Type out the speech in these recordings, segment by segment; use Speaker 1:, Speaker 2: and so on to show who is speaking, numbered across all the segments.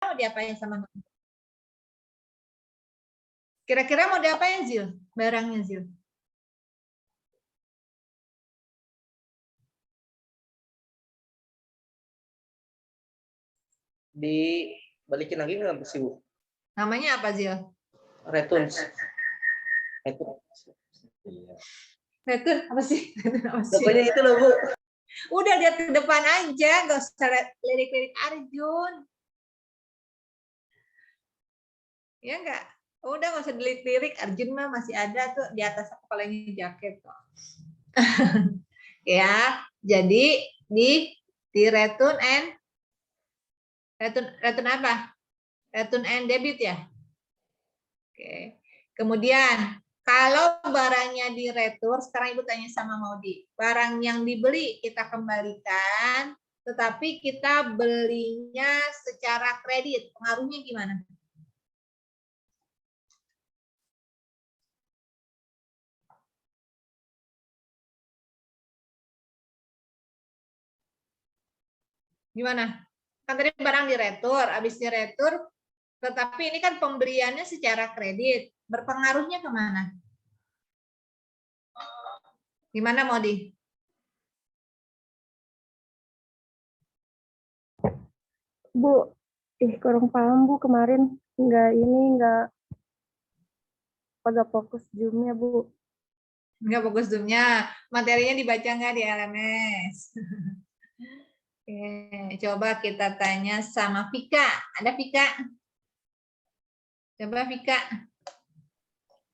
Speaker 1: mau diapain sama Mama? Kira-kira mau diapain, Zil? Barangnya, Zil?
Speaker 2: Dibalikin lagi nggak sih, Bu?
Speaker 1: Namanya apa, Zil?
Speaker 2: Returns.
Speaker 1: Return apa sih? Apa sih?
Speaker 2: Pokoknya itu loh, Bu.
Speaker 1: Udah lihat ke depan aja, nggak usah lirik-lirik Arjun. Ya enggak? Udah nggak usah dilirik-lirik, Arjun mah masih ada tuh di atas kepalanya jaket kok. Ya, jadi di return apa? Return and debit ya. Oke. Kemudian kalau barangnya di retur, sekarang Ibu tanya sama Maudi. Barang yang dibeli kita kembalikan, tetapi kita belinya secara kredit. Pengaruhnya gimana? Gimana? Kan tadi barang di retur, habis di retur, tetapi ini kan pembeliannya secara kredit. Berpengaruhnya kemana? Gimana, Maudi?
Speaker 3: Bu, kurang paham Bu, kemarin nggak pada fokus Zoom-nya Bu.
Speaker 1: Nggak fokus Zoom-nya. Materinya dibaca nggak di LMS? Oke, coba kita tanya sama Vika. Ada Vika? Coba Vika.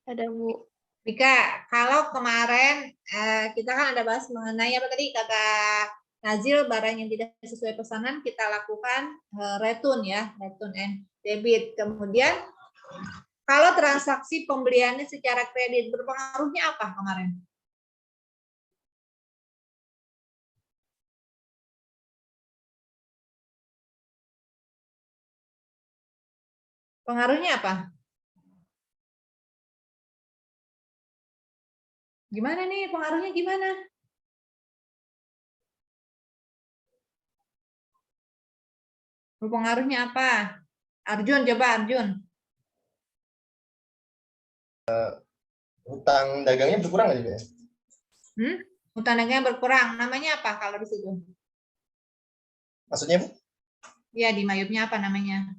Speaker 3: Ada Bu.
Speaker 1: Vika, kalau kemarin kita kan ada bahas mengenai apa tadi kata Nazil, barang yang tidak sesuai pesanan kita lakukan return ya, return and debit. Kemudian kalau transaksi pembeliannya secara kredit berpengaruhnya apa kemarin? Pengaruhnya apa? Gimana nih pengaruhnya gimana? Pengaruhnya apa? Arjun, coba Arjun.
Speaker 2: Hutang dagangnya berkurang nggak juga ya?
Speaker 1: Hutang dagangnya berkurang. Namanya apa kalau di situ?
Speaker 2: Maksudnya, Bu?
Speaker 1: Ya, di Mayupnya apa namanya?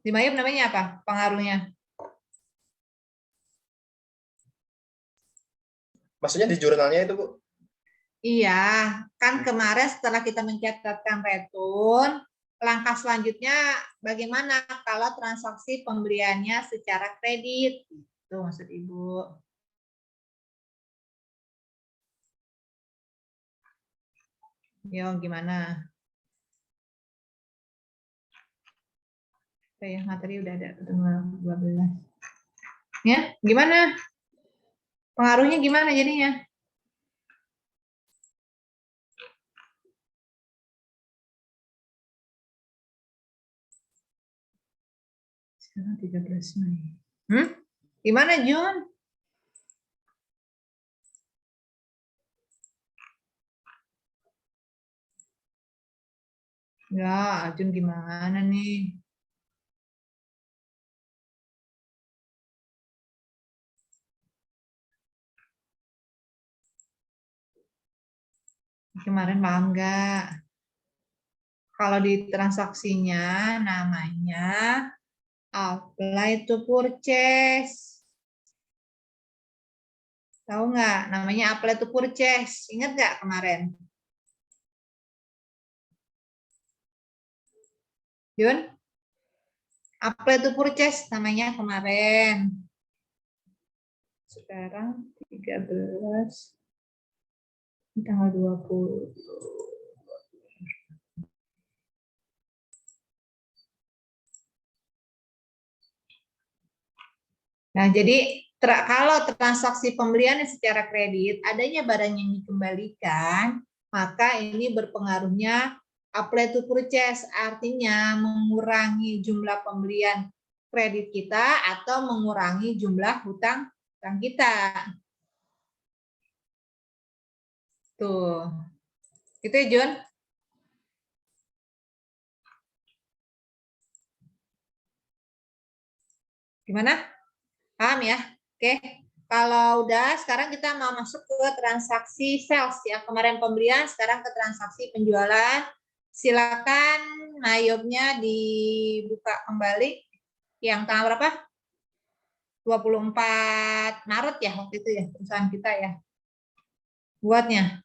Speaker 1: Di Mayup namanya apa? Pengaruhnya?
Speaker 2: Maksudnya di jurnalnya itu, Bu?
Speaker 1: Iya, kan kemarin setelah kita mencatatkan retun, langkah selanjutnya bagaimana kalau transaksi pembeliannya secara kredit? Itu maksud Ibu. Yo, gimana? Oke, materi udah ada 12. Ya, gimana? Pengaruhnya gimana jadinya? Sekarang 13 Mei. Gimana, Jun? Ya, Jun gimana nih? Kemarin paham nggak? Kalau di transaksinya namanya apply to purchase. Tahu nggak? Namanya apply to purchase. Ingat nggak kemarin? Jun? Apply to purchase namanya kemarin. Sekarang 13. Tanggal 20. Nah, jadi kalau transaksi pembelian secara kredit, adanya barang yang dikembalikan, maka ini berpengaruhnya apply to purchase, artinya mengurangi jumlah pembelian kredit kita atau mengurangi jumlah hutang kita. Tuh. Itu ya, Jun. Gimana? Paham ya? Oke. Kalau udah, sekarang kita mau masuk ke transaksi sales ya. Kemarin pembelian, sekarang ke transaksi penjualan. Silakan mayobnya dibuka kembali. Yang tanggal berapa? 24 Maret ya waktu itu ya, perusahaan kita ya. Buatnya.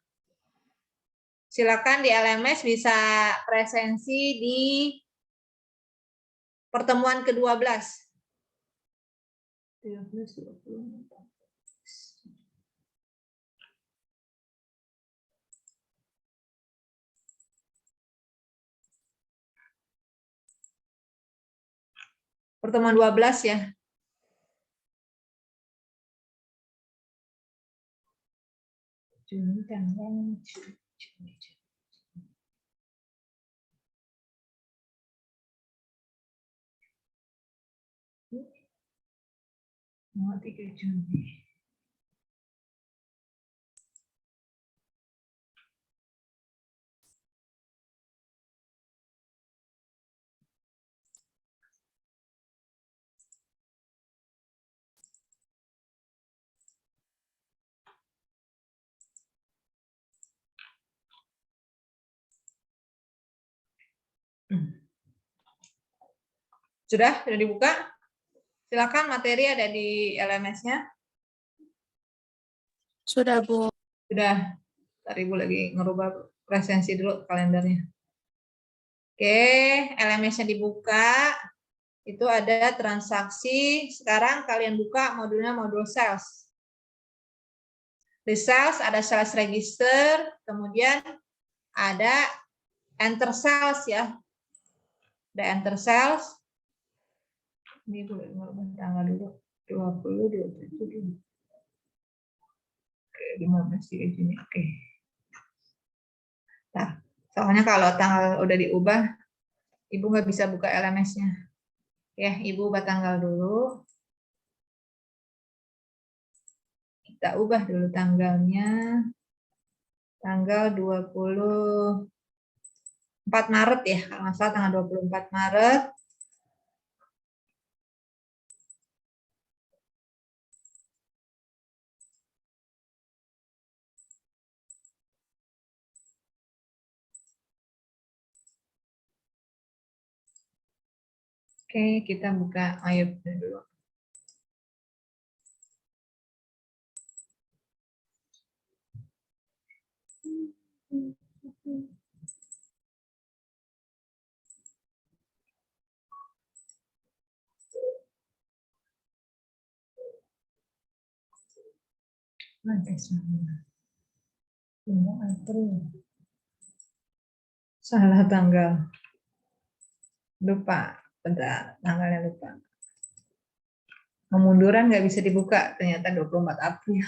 Speaker 1: Silakan di LMS bisa presensi di pertemuan ke-12. 13, 20. Pertemuan 12 ya. Juni tanggal Juni. Oh, 3 Juni. Sudah dibuka? Silakan, materi ada di LMS-nya.
Speaker 3: Sudah, Bu.
Speaker 1: Sudah. Tadi Ibu lagi ngerubah presensi dulu kalendernya. Oke, LMS-nya dibuka. Itu ada transaksi. Sekarang kalian buka modulnya modul sales. Di sales ada sales register, kemudian ada enter sales ya. Ada enter sales. Ini boleh tanggal dulu 20, 27. Oke, 15 Juni. Oke. Nah, soalnya kalau tanggal udah diubah, Ibu nggak bisa buka LMS-nya. Ya, Ibu ubah tanggal dulu. Kita ubah dulu tanggalnya. Tanggal 24 Maret ya, kalau nggak salah tanggal 24 Maret. Oke, kita buka Ayub dulu. Salah tanggal. Lupa, bentar, tanggalnya lupa. Pemunduran nggak bisa dibuka, ternyata 24 April.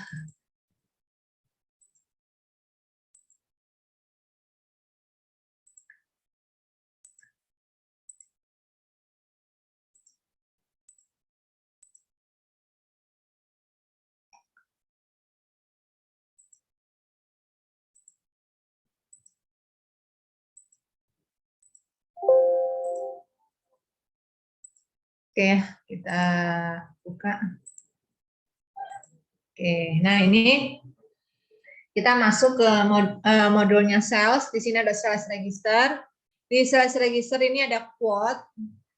Speaker 1: Oke, kita buka. Oke, nah ini kita masuk ke modulnya sales. Di sini ada sales register. Di sales register ini ada quote,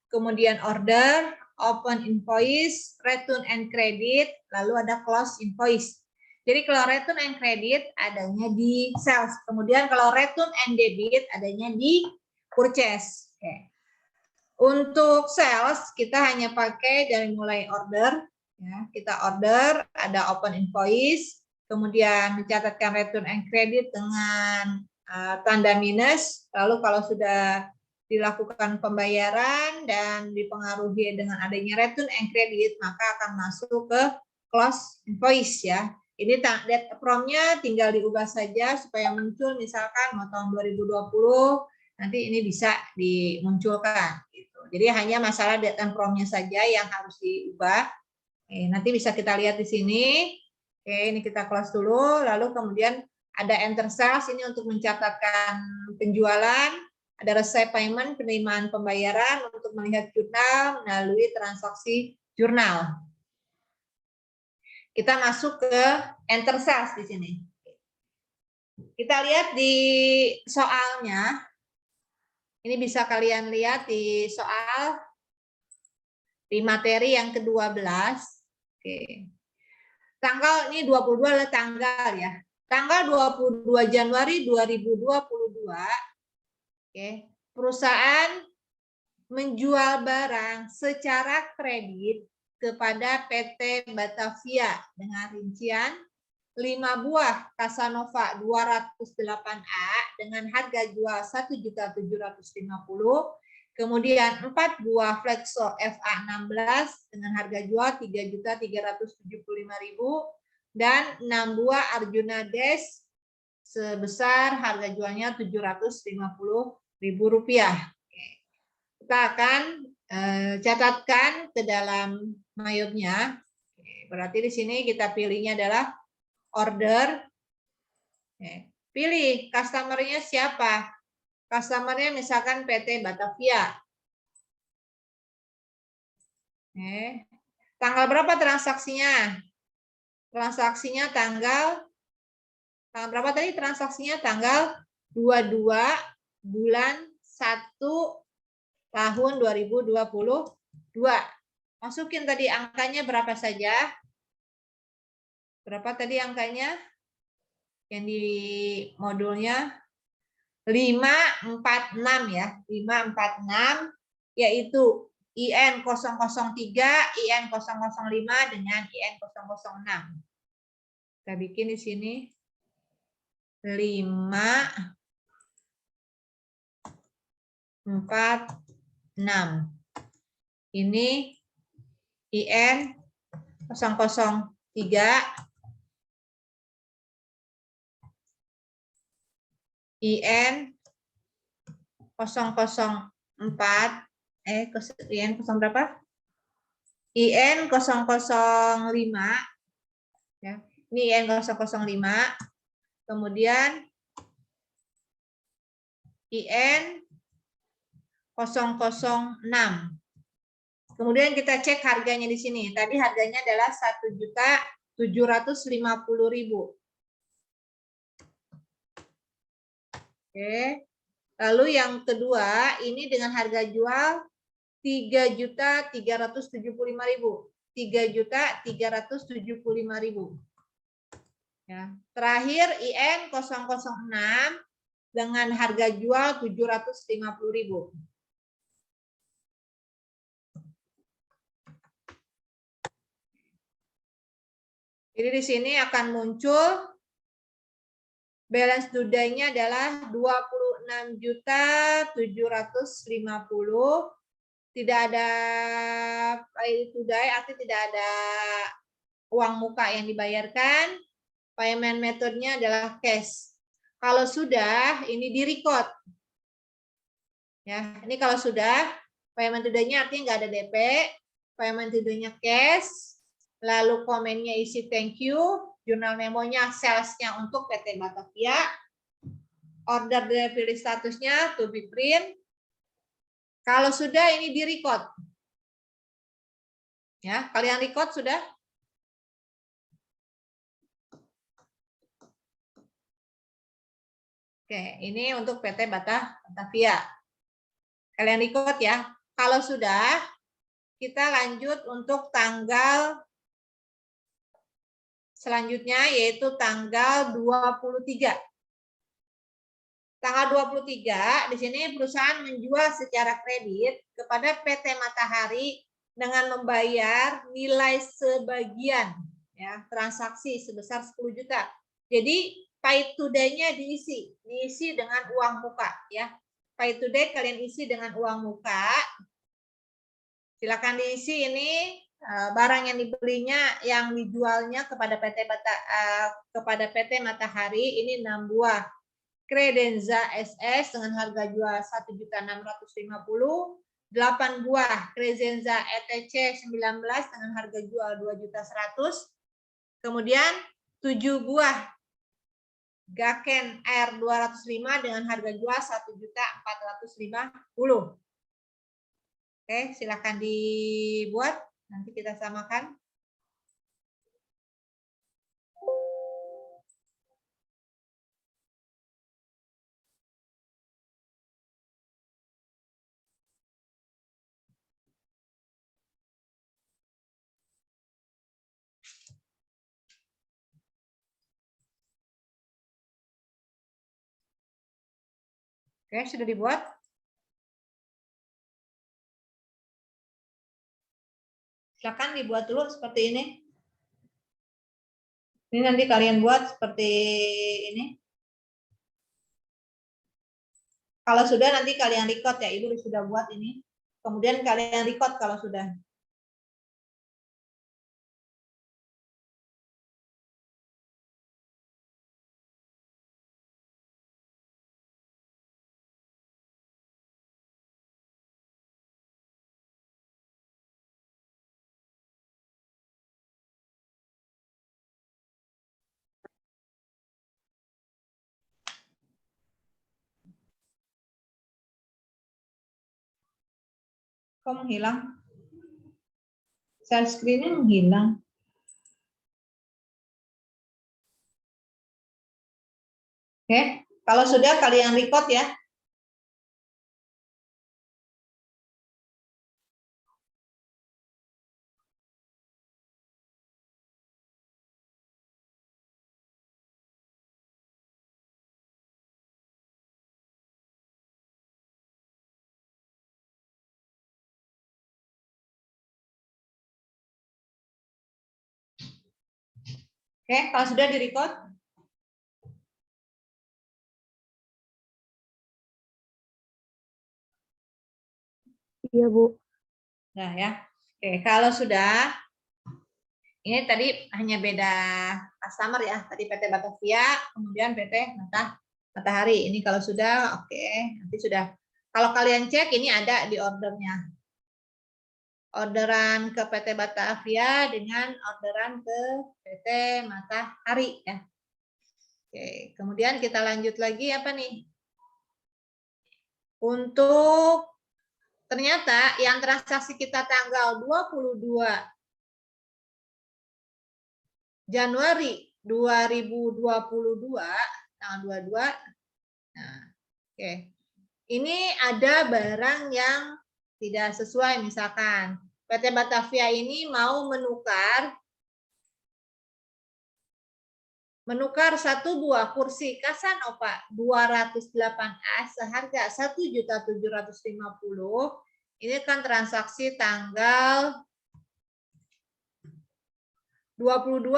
Speaker 1: kemudian order, open invoice, return and credit, lalu ada close invoice. Jadi kalau return and credit adanya di sales. Kemudian kalau return and debit adanya di purchase. Oke. Untuk sales kita hanya pakai dari mulai order, ya, kita order, ada open invoice, kemudian mencatatkan return and credit dengan tanda minus, lalu kalau sudah dilakukan pembayaran dan dipengaruhi dengan adanya return and credit, maka akan masuk ke close invoice ya. Ini date prompt-nya tinggal diubah saja supaya muncul, misalkan mau tahun 2020, nanti ini bisa dimunculkan. Jadi hanya masalah date and prompt-nya saja yang harus diubah. Oke, nanti bisa kita lihat di sini. Oke, ini kita close dulu, lalu kemudian Ada enter sales ini untuk mencatatkan penjualan, ada receipt payment penerimaan pembayaran untuk melihat jurnal melalui transaksi jurnal. Kita masuk ke enter sales di sini. Kita lihat di soalnya. Ini bisa kalian lihat di soal di materi yang ke-12. Oke. Tanggal ini 22 adalah tanggal ya. Tanggal 22 Januari 2022, oke, perusahaan menjual barang secara kredit kepada PT Batavia dengan rincian 5 buah Casanova 208A dengan harga jual 1.750.000, kemudian 4 buah Flexo FA16 dengan harga jual 3.375.000, dan 6 buah Arjuna Dash sebesar harga jualnya Rp750.000. Kita akan catatkan ke dalam mayopnya. Berarti di sini kita pilihnya adalah order. Pilih customer-nya siapa? Customer-nya misalkan PT Batavia. Tanggal berapa transaksinya? Transaksinya tanggal berapa tadi transaksinya? Tanggal 22 bulan 1 tahun 2022. Masukin tadi angkanya berapa saja? Berapa tadi angkanya? Yang di modulnya 546 ya. 546 yaitu IN 003, IN 005 dengan IN 006. Kita bikin di sini 546. Ini IN 003, IN 004, IN 0 berapa? IN 005 ya. Ini IN 005. Kemudian IN 006. Kemudian kita cek harganya di sini. Tadi harganya adalah 1.750.000. Oke. Lalu yang kedua, ini dengan harga jual 3.375.000. 3.375.000. Ya. Terakhir IN 006 dengan harga jual 750.000. Jadi di sini akan muncul balance due-nya adalah 26.750.000. Tidak ada pay to die, artinya tidak ada uang muka yang dibayarkan. Payment metode-nya adalah cash. Kalau sudah, ini di-record. Ya, ini kalau sudah, payment to die-nya artinya nggak ada DP, payment to die-nya cash, lalu komennya isi thank you, jurnal memonya sales-nya untuk PT Batavia, order delivery statusnya to be print. Kalau sudah, ini di-record. Ya, kalian record sudah? Oke, ini untuk PT Batavia. Kalian record ya. Kalau sudah, kita lanjut untuk tanggal selanjutnya, yaitu tanggal 23. Tanggal 23, di sini perusahaan menjual secara kredit kepada PT Matahari dengan membayar nilai sebagian ya, transaksi sebesar 10 juta. Jadi pay to day-nya diisi dengan uang muka ya. Pay to day kalian isi dengan uang muka. Silakan diisi ini barang yang dibelinya, yang dijualnya kepada PT Matahari ini 6 buah Credenza SS dengan harga jual 1.650.000, 8 buah Credenza ETC 19 dengan harga jual 2.100.000, kemudian 7 buah Gaken R205 dengan harga jual 1.450.000. Oke, silakan dibuat. Nanti kita samakan. Oke, sudah dibuat? Silakan dibuat dulu seperti ini. Ini nanti kalian buat seperti ini. Kalau sudah nanti kalian record ya, Ibu sudah buat ini. Kemudian kalian record kalau sudah. Kok menghilang? Share screen-nya menghilang. Oke, kalau sudah kalian record ya. Oke, kalau sudah di-record.
Speaker 3: Iya, Bu.
Speaker 1: Nah ya. Oke, kalau sudah, ini tadi hanya beda customer ya. Tadi PT Batavia, kemudian PT Matahari. Ini kalau sudah, oke. Nanti sudah. Kalau kalian cek, ini ada di ordernya. Orderan ke PT Batavia dengan orderan ke PT Matahari ya. Oke, kemudian kita lanjut lagi apa nih? Untuk ternyata yang transaksi kita tanggal 22 Januari 2022 tanggal 22. Nah, oke. Ini ada barang yang tidak sesuai, misalkan PT Batavia ini mau menukar satu buah kursi Casanova 208A seharga 1.750.000. Ini kan transaksi tanggal 22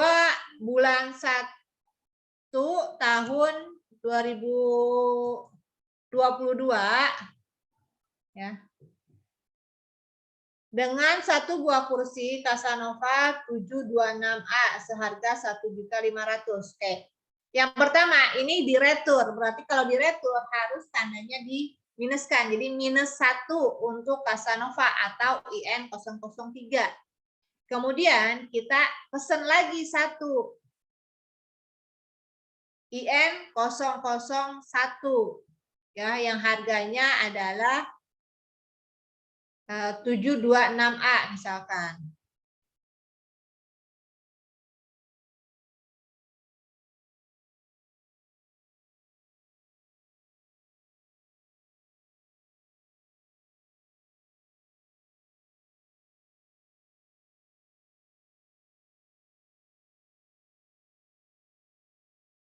Speaker 1: bulan 1 tahun 2022 ya. Dengan satu buah kursi Casanova 726A seharga 1.500.000. Oke. Yang pertama ini diretur, berarti kalau diretur harus tandanya diminuskan. Jadi -1 untuk Casanova atau IN 003. Kemudian kita pesan lagi satu IN 001 ya, yang harganya adalah 726A misalkan.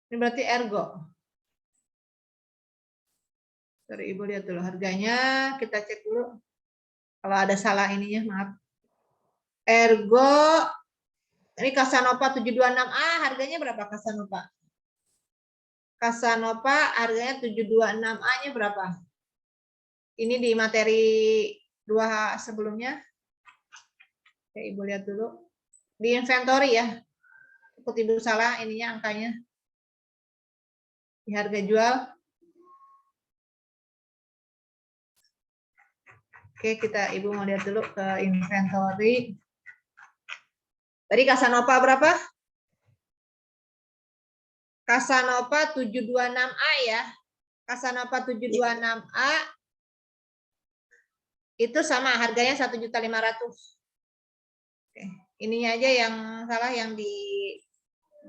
Speaker 1: Ini berarti ergo. Sorry, Ibu lihat dulu harganya, kita cek dulu. Kalau ada salah ininya, maaf. Ergo, ini Casanova 726A, harganya berapa Casanova? Casanova harganya 726A-nya berapa? Ini di materi 2 sebelumnya. Oke, Ibu lihat dulu. Di inventory ya. Ikut Ibu salah ininya angkanya. Di harga jual. Oke, Ibu mau lihat dulu ke inventory. Tadi Casanova berapa? Casanova 726A ya. Casanova 726A itu sama harganya 1.500.000. Oke, ininya aja yang salah yang di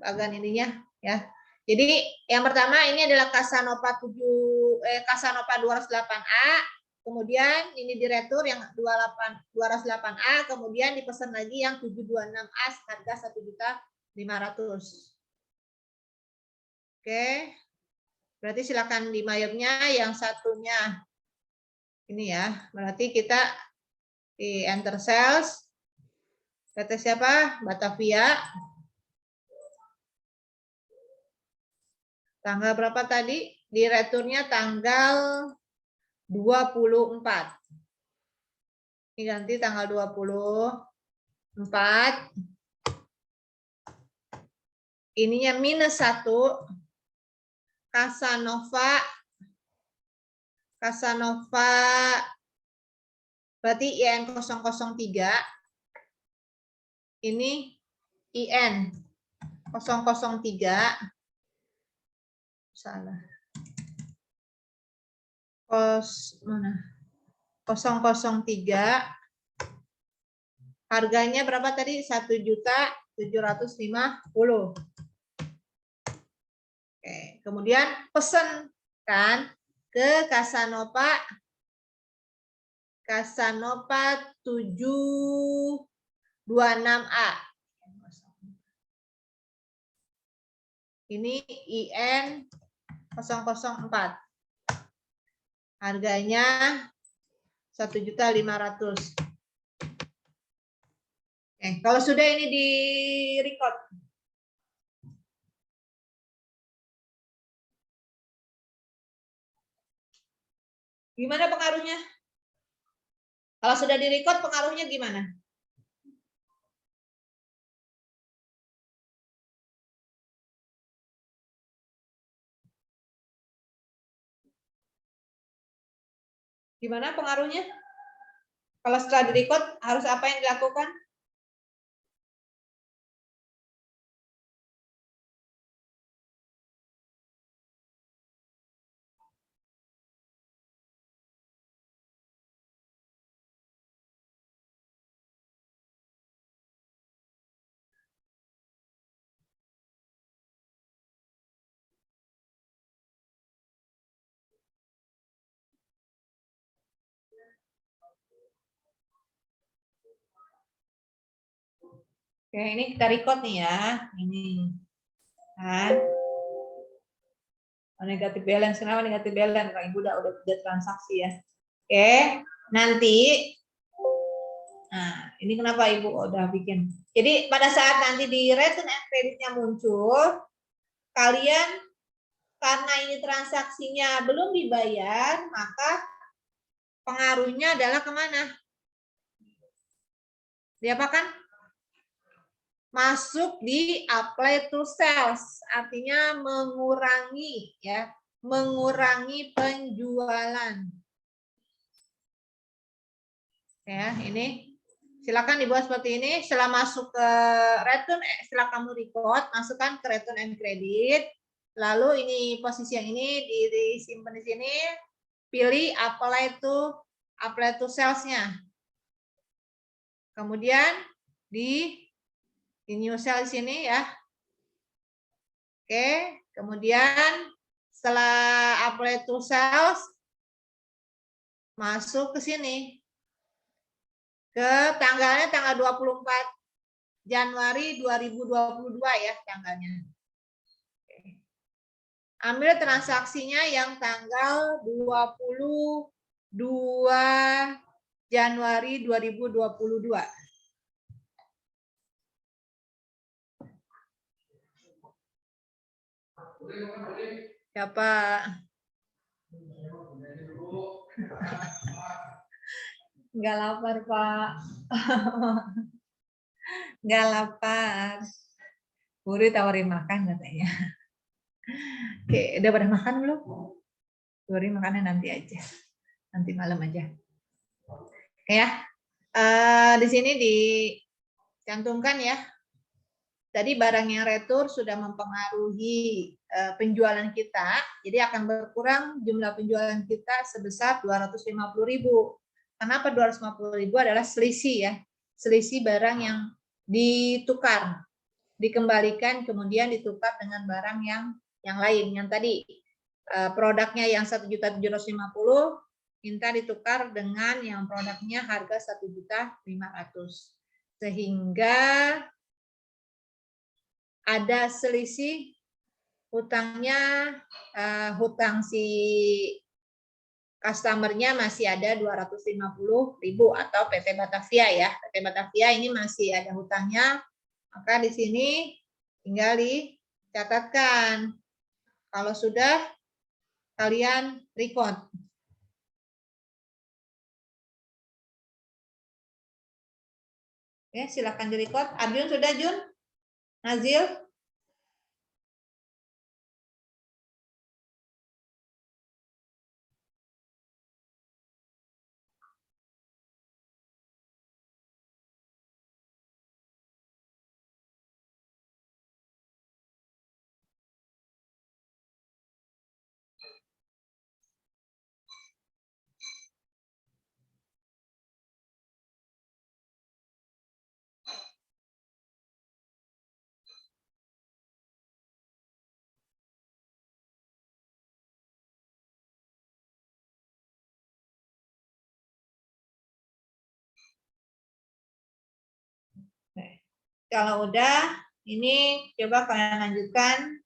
Speaker 1: bagian ininya ya. Jadi yang pertama ini adalah Casanova 208A, kemudian ini di retur yang 208A, kemudian dipesan lagi yang 726A harga 1.500.000. Oke. Berarti silakan di mayapnya yang satunya ini ya. Berarti kita di enter sales. PT siapa? Batavia. Tanggal berapa tadi? Di returnya tanggal 24. Ini ganti tanggal 24. Ininya -1. Casanova berarti IN 003. Ini IN 003. Salah. Mana? 003. Harganya berapa tadi? 1.750.000. Oke, kemudian pesen kan ke Casanova 726A. Ini IN 004. Harganya 1.500.000. Kalau sudah ini di record. Gimana pengaruhnya? Kalau sudah di-record pengaruhnya gimana? Gimana pengaruhnya? Kalau setelah di-record harus apa yang dilakukan? Oke, ini kita record nih ya. Ini kan negatif balance. Kenapa negatif balance? Kak Ibu udah transaksi ya. Oke, nanti nah ini kenapa Ibu udah bikin. Jadi pada saat nanti di return and creditnya muncul, kalian karena ini transaksinya belum dibayar, maka pengaruhnya adalah kemana? Diapakan? Masuk di apply to sales, artinya mengurangi ya, mengurangi penjualan. Ya, ini silakan dibuat seperti ini. Setelah masuk ke return, setelah kamu record, masukkan ke return and credit. Lalu ini posisi yang ini disimpan di sini. Pilih apply to sales-nya. Kemudian di new sale di sini ya. Oke, kemudian setelah apply to sales masuk ke sini. Ke tanggalnya tanggal 24 Januari 2022 ya tanggalnya. Oke. Ambil transaksinya yang tanggal 22 Januari 2022. Siapa? Nggak lapar, Pak. Nggak lapar. Buru tawarin makan katanya. Oke, udah pada makan belum? Tawarin makannya nanti aja. Nanti malam aja. Oke ya. Di sini dicantumkan ya. Tadi barang yang retur sudah mempengaruhi penjualan kita, jadi akan berkurang jumlah penjualan kita sebesar 250.000. Kenapa 250.000? Adalah selisih ya, selisih barang yang ditukar, dikembalikan kemudian ditukar dengan barang yang lain. Yang tadi produknya yang 1.750.000 minta ditukar dengan yang produknya harga 1.500.000, sehingga ada selisih hutangnya, hutang si customernya masih ada 250.000 atau PT Batavia ya. PT Batavia ini masih ada hutangnya, maka di sini tinggal dicatatkan. Kalau sudah, kalian record. Ya, silakan di-record. Arjun sudah, Jun? Nazil? Kalau udah, ini coba kalian lanjutkan.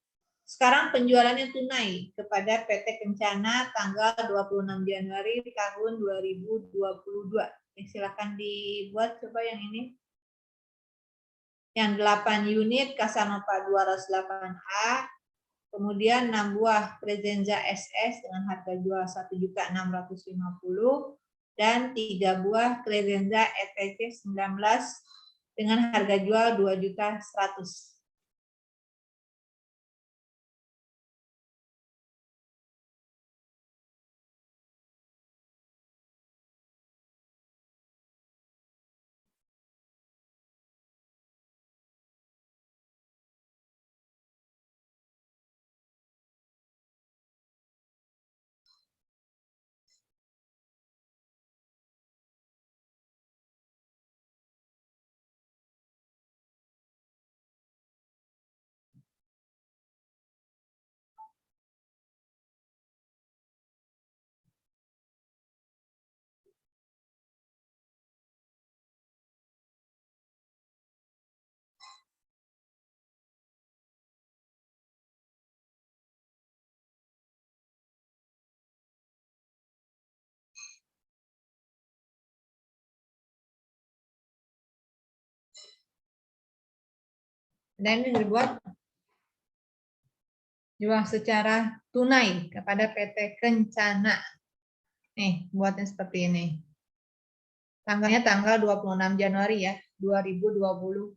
Speaker 1: Sekarang penjualannya tunai kepada PT Kencana tanggal 26 Januari tahun 2022. Silakan dibuat coba yang ini. Yang 8 unit Casanova 208A, kemudian 6 buah Prezenza SS dengan harga jual 1.650.000 dan 3 buah Prezenza ETC 19 dengan harga jual 2.100.000. Dan ini dibuat jual secara tunai kepada PT Kencana. Nih, buatnya seperti ini. Tanggalnya tanggal 26 Januari ya, 2022.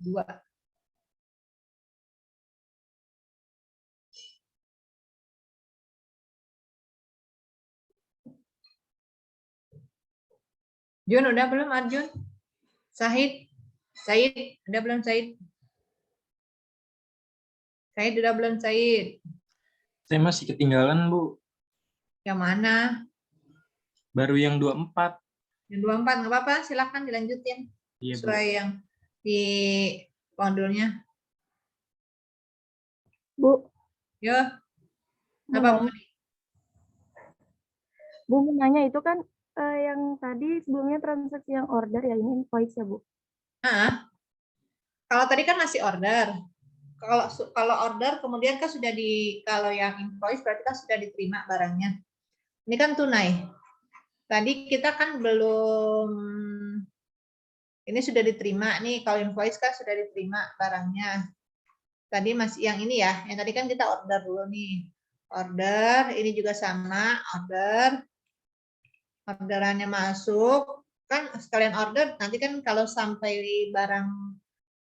Speaker 1: Jun, udah belum Arjun? Sahid? Said, udah belum Said? Said, udah belum Said?
Speaker 4: Saya masih ketinggalan, Bu.
Speaker 1: Yang mana?
Speaker 4: Baru yang 24.
Speaker 1: Yang 24, nggak apa-apa, silakan dilanjutin.
Speaker 4: Iya, Bu.
Speaker 1: Sesuai yang di modulnya.
Speaker 3: Bu,
Speaker 1: Yo, apa Bu?
Speaker 3: Bu mau nanya itu kan yang tadi sebelumnya transaksi yang order ya, ini invoice ya Bu?
Speaker 1: Kalau tadi kan masih order. Kalau order kemudian kan sudah kalau yang invoice berarti kan sudah diterima barangnya. Ini kan tunai. Tadi kita kan belum, ini sudah diterima nih, kalau invoice kan sudah diterima barangnya. Tadi masih yang ini ya, yang tadi kan kita order dulu nih. Order, ini juga sama, orderannya masuk, kan sekalian order, nanti kan kalau sampai barang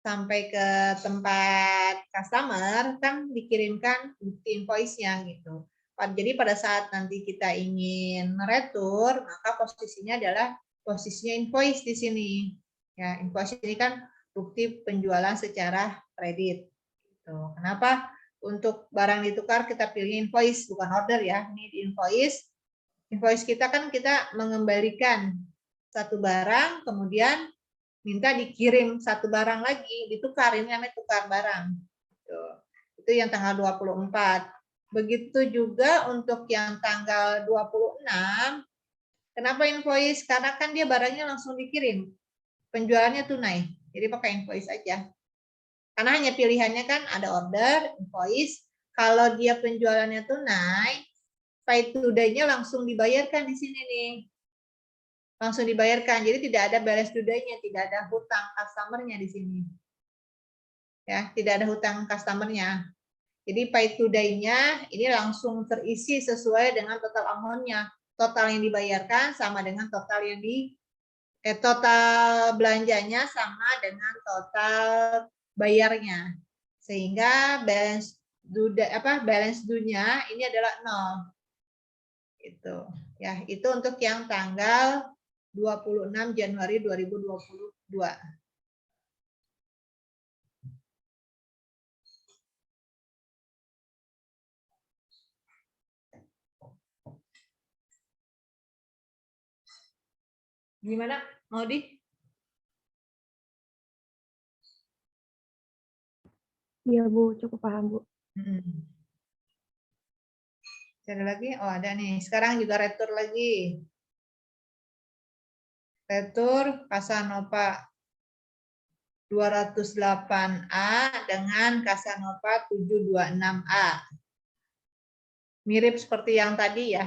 Speaker 1: sampai ke tempat customer kan dikirimkan bukti invoice-nya gitu. Jadi pada saat nanti kita ingin meretur, maka posisinya adalah posisinya invoice di sini. Ya, invoice ini kan bukti penjualan secara kredit. Gitu. Kenapa? Untuk barang ditukar kita pilih invoice, bukan order ya. Ini di invoice. Invoice kita kan kita mengembalikan satu barang, kemudian minta dikirim satu barang lagi, ditukar. Ini namanya tukar barang. Itu yang tanggal 24. Begitu juga untuk yang tanggal 26. Kenapa invoice? Karena kan dia barangnya langsung dikirim. Penjualannya tunai. Jadi pakai invoice aja. Karena hanya pilihannya kan ada order, invoice. Kalau dia penjualannya tunai, pay to day-nya langsung dibayarkan di sini nih. Langsung dibayarkan. Jadi tidak ada balance to day-nya, tidak ada hutang customer-nya di sini. Ya, tidak ada hutang customer-nya. Jadi pay to day-nya ini langsung terisi sesuai dengan total amount-nya. Total yang dibayarkan sama dengan total yang total belanjanya sama dengan total bayarnya. Sehingga balance due-nya ini adalah 0. Itu. Ya, itu untuk yang tanggal 26 Januari 2022. Gimana, Maudi?
Speaker 3: Iya Bu, cukup paham Bu.
Speaker 1: Ada lagi? Oh ada nih. Sekarang juga retur lagi. Retur Casanova 208A dengan Casanova 726A. Mirip seperti yang tadi ya.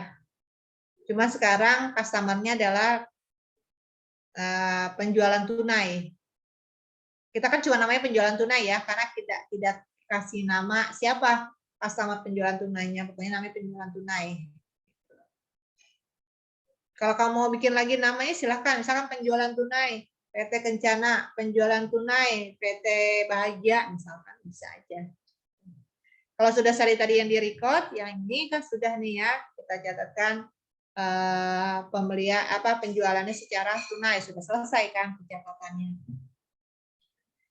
Speaker 1: Cuma sekarang customer-nya adalah penjualan tunai. Kita kan cuma namanya penjualan tunai ya, karena tidak kasih nama siapa customer penjualan tunainya, pokoknya namanya penjualan tunai. Kalau kamu mau bikin lagi namanya silahkan, misalkan penjualan tunai PT Kencana, penjualan tunai PT Bahagia, misalkan bisa aja. Kalau sudah tadi yang di record, yang ini kan sudah nih ya, kita catatkan penjualannya secara tunai, sudah selesai kan pencatatannya.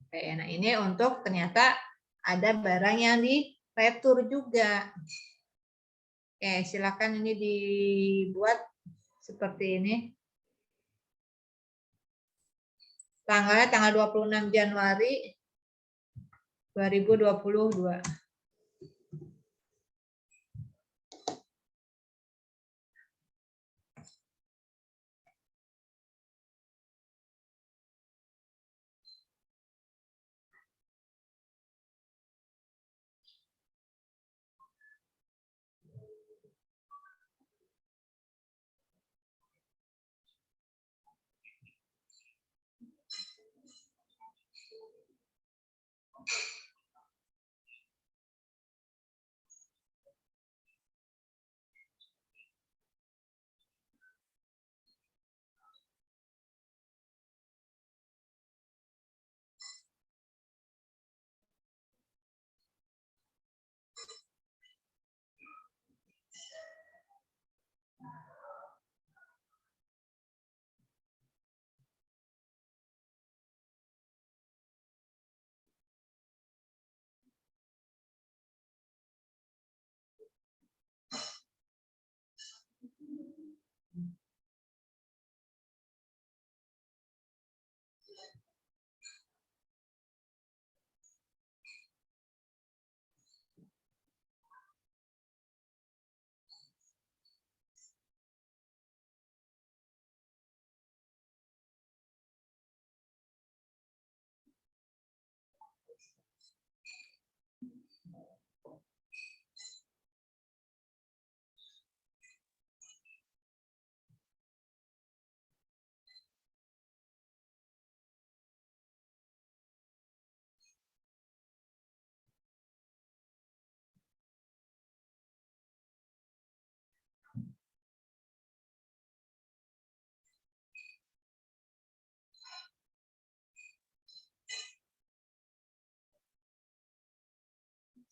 Speaker 1: Oke, nah ini untuk ternyata ada barang yang di retur juga. Oke, silakan ini dibuat seperti ini. Tanggalnya tanggal 26 Januari 2022.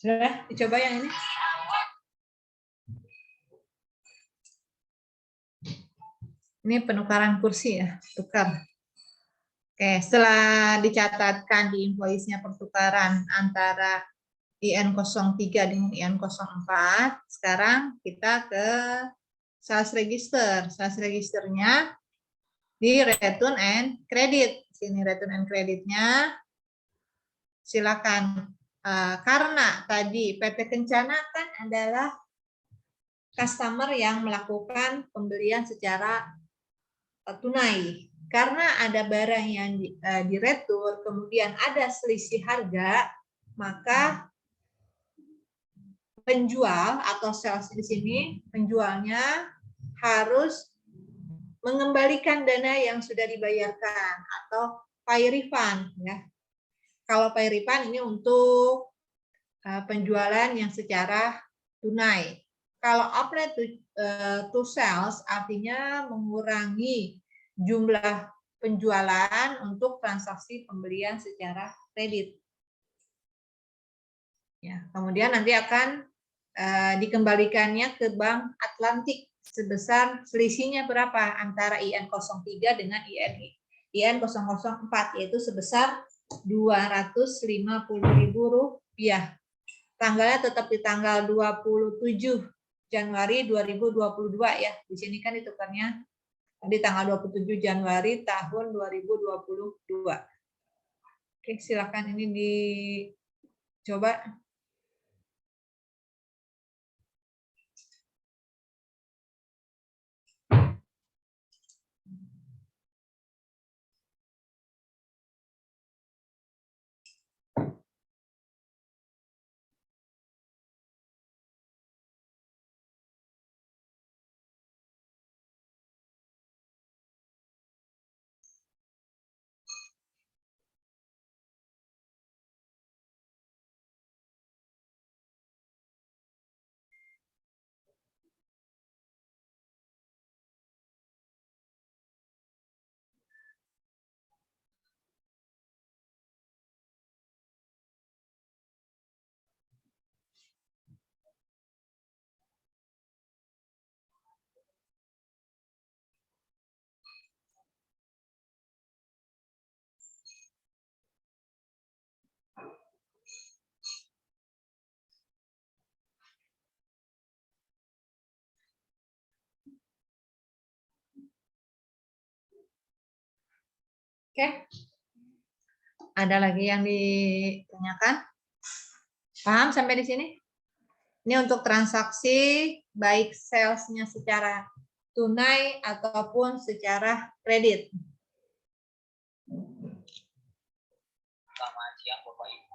Speaker 1: Sudah dicoba yang ini? Ini penukaran kursi ya, tukar. Oke, setelah dicatatkan di invoice-nya pertukaran antara IN03 dengan IN04, sekarang kita ke sales register. Sales registernya di return and credit. Sini return and creditnya, silakan. Karena tadi PT Kencana kan adalah customer yang melakukan pembelian secara tunai. Karena ada barang yang diretur, kemudian ada selisih harga, maka penjual atau sales di sini, penjualnya harus mengembalikan dana yang sudah dibayarkan atau pay refund. Ya. Kalau pay refund ini untuk penjualan yang secara tunai. Kalau apply to sales artinya mengurangi jumlah penjualan untuk transaksi pembelian secara kredit. Ya, kemudian nanti akan dikembalikannya ke Bank Atlantik sebesar selisihnya berapa antara IN03 dengan IN004, yaitu sebesar Rp250.000. Tanggalnya tetap di tanggal 27 Januari 2022 ya. Di sini kan ditukarnya di tanggal 27 Januari tahun 2022. Oke, silakan ini dicoba. Oke. Ada lagi yang ditanyakan? Paham sampai di sini? Ini untuk transaksi baik sales-nya secara tunai ataupun secara kredit.
Speaker 5: Selamat siang Bapak Ibu.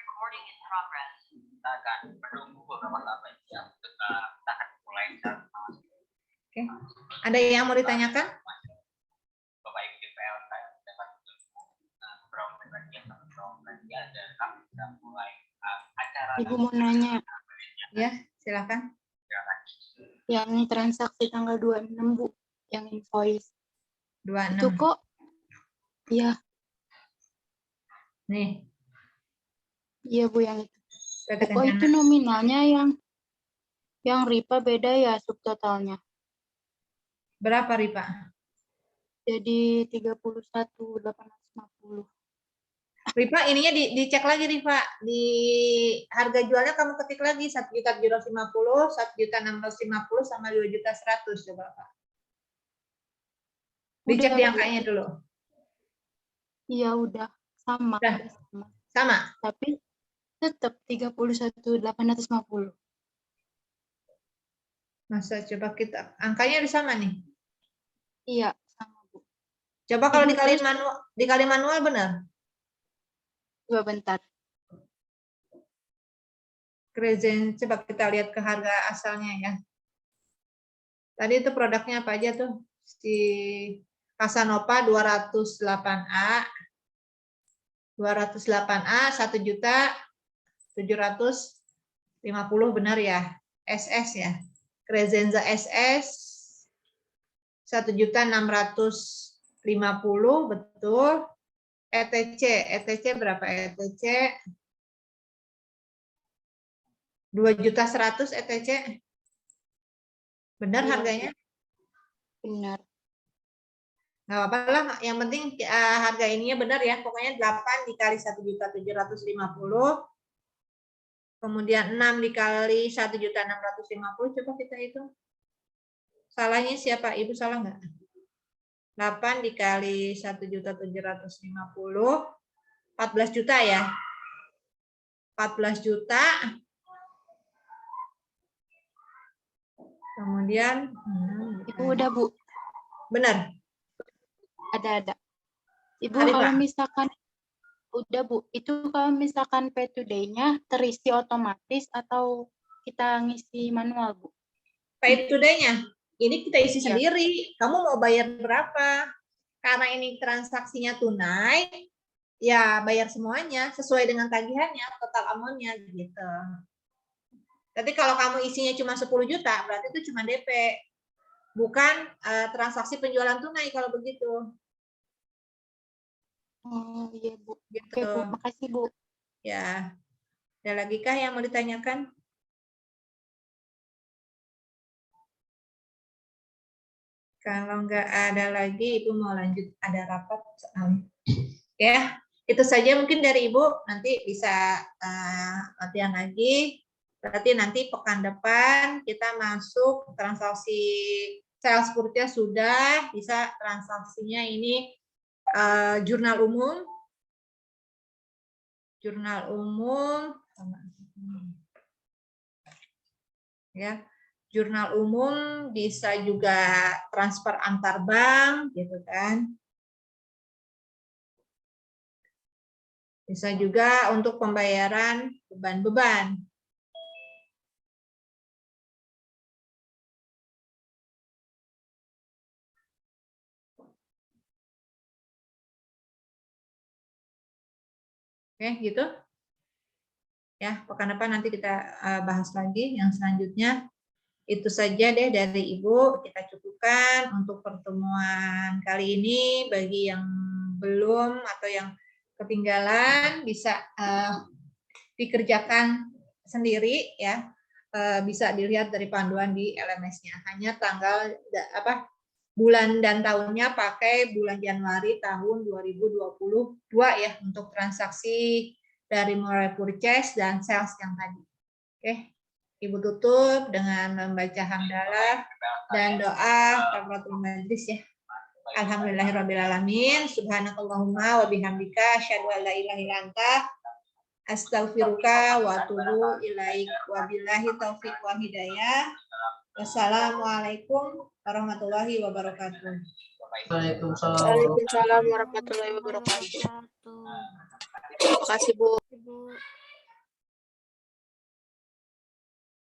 Speaker 5: Recording in progress. Kita akan menunggu beberapa saat jam. Kita akan mulai.
Speaker 1: Oke. Ada yang mau ditanyakan?
Speaker 5: Bapak Ibu DPR saya dapat beberapa menit lagi ada kami sudah mulai acara.
Speaker 3: Ibu mau nanya.
Speaker 1: Ya, silakan.
Speaker 3: Yang transaksi tanggal 26, Bu. Yang invoice.
Speaker 1: 26.
Speaker 3: Itu kok? Iya.
Speaker 1: Nih.
Speaker 3: Iya, Bu, yang itu.
Speaker 1: PT
Speaker 3: Kok itu
Speaker 1: Kencana.
Speaker 3: nominalnya yang RIPA beda ya subtotalnya?
Speaker 1: Berapa, Ripa?
Speaker 3: Jadi 31.850.
Speaker 1: Ripa, ininya dicek lagi, Ripa. Di harga jualnya kamu ketik lagi 1.750.000, 1.650.000 sama 2.100.000 coba, Pak. Dicek di angkanya dulu.
Speaker 3: Iya, udah sama.
Speaker 1: Udah. Sama.
Speaker 3: Tapi tetap 31.850.
Speaker 1: Masa coba kita angkanya di sama nih.
Speaker 3: Iya, sama, Bu.
Speaker 1: Coba kalau
Speaker 3: Ibu,
Speaker 1: dikali manual benar.
Speaker 3: Coba bentar.
Speaker 1: Krezen, coba kita lihat ke harga asalnya ya. Tadi itu produknya apa aja tuh? Si Casanova 208A. 208A 1.750.000 benar ya? SS ya. Krezenza SS 1.650.000 betul. ETC berapa ETC? 2.100.000 ETC. Benar
Speaker 3: Iya.
Speaker 1: harganya?
Speaker 3: Benar.
Speaker 1: Nggak apa-apa lah, yang penting harga ininya benar ya. Pokoknya 8 dikali 1.750.000. Kemudian 6 dikali 1.650.000. Coba kita hitung. Salahnya siapa? Ibu salah nggak? 8 dikali 1.750.000. 14 juta ya. 14 juta. Kemudian
Speaker 6: Ibu udah Bu,
Speaker 1: benar.
Speaker 6: ada. Ibu
Speaker 1: Arifah.
Speaker 6: kalau misalkan udah Bu, itu kalau misalkan pay today-nya terisi otomatis atau kita ngisi manual Bu?
Speaker 1: Pay today-nya ini kita isi
Speaker 6: Iya.
Speaker 1: sendiri. Kamu mau bayar berapa? Karena ini transaksinya tunai, ya bayar semuanya sesuai dengan tagihannya, total amount-nya gitu. Tapi kalau kamu isinya cuma 10 juta, berarti itu cuma DP. Bukan transaksi penjualan tunai kalau begitu.
Speaker 6: Oh iya Bu.
Speaker 1: Gitu.
Speaker 6: Oke Bu, makasih Bu.
Speaker 1: Ya. Ada lagi kah yang mau ditanyakan? Kalau nggak ada lagi, Ibu mau lanjut. Ada rapat soalnya. Ya, itu saja mungkin dari Ibu. Nanti bisa latihan lagi. Berarti nanti pekan depan kita masuk transaksi sales purchase sudah. Bisa transaksinya ini jurnal umum. Jurnal umum. Ya. Jurnal umum bisa juga transfer antar bank gitu kan. Bisa juga untuk pembayaran beban-beban. Oke, gitu. Ya, pekan depan nanti kita bahas lagi yang selanjutnya. Itu saja deh dari Ibu, kita cukupkan untuk pertemuan kali ini. Bagi yang belum atau yang ketinggalan bisa dikerjakan sendiri ya. Bisa dilihat dari panduan di LMS-nya. Hanya tanggal bulan dan tahunnya pakai bulan Januari tahun 2022 ya untuk transaksi dari mulai purchase dan sales yang tadi. Oke. Ibu tutup dengan membaca hamdalah dan doa kafaratul majlis ya. Alhamdulillahirrabbilalamin. Subhanakallahumma wa bihamdika asyhadu an la ilaha illa anta astaghfiruka wa atubu ilaik. Wabillahi taufik wal hidayah. Wassalamualaikum warahmatullahi wabarakatuh.
Speaker 7: Waalaikumsalam warahmatullahi wabarakatuh. Terima kasih Bu.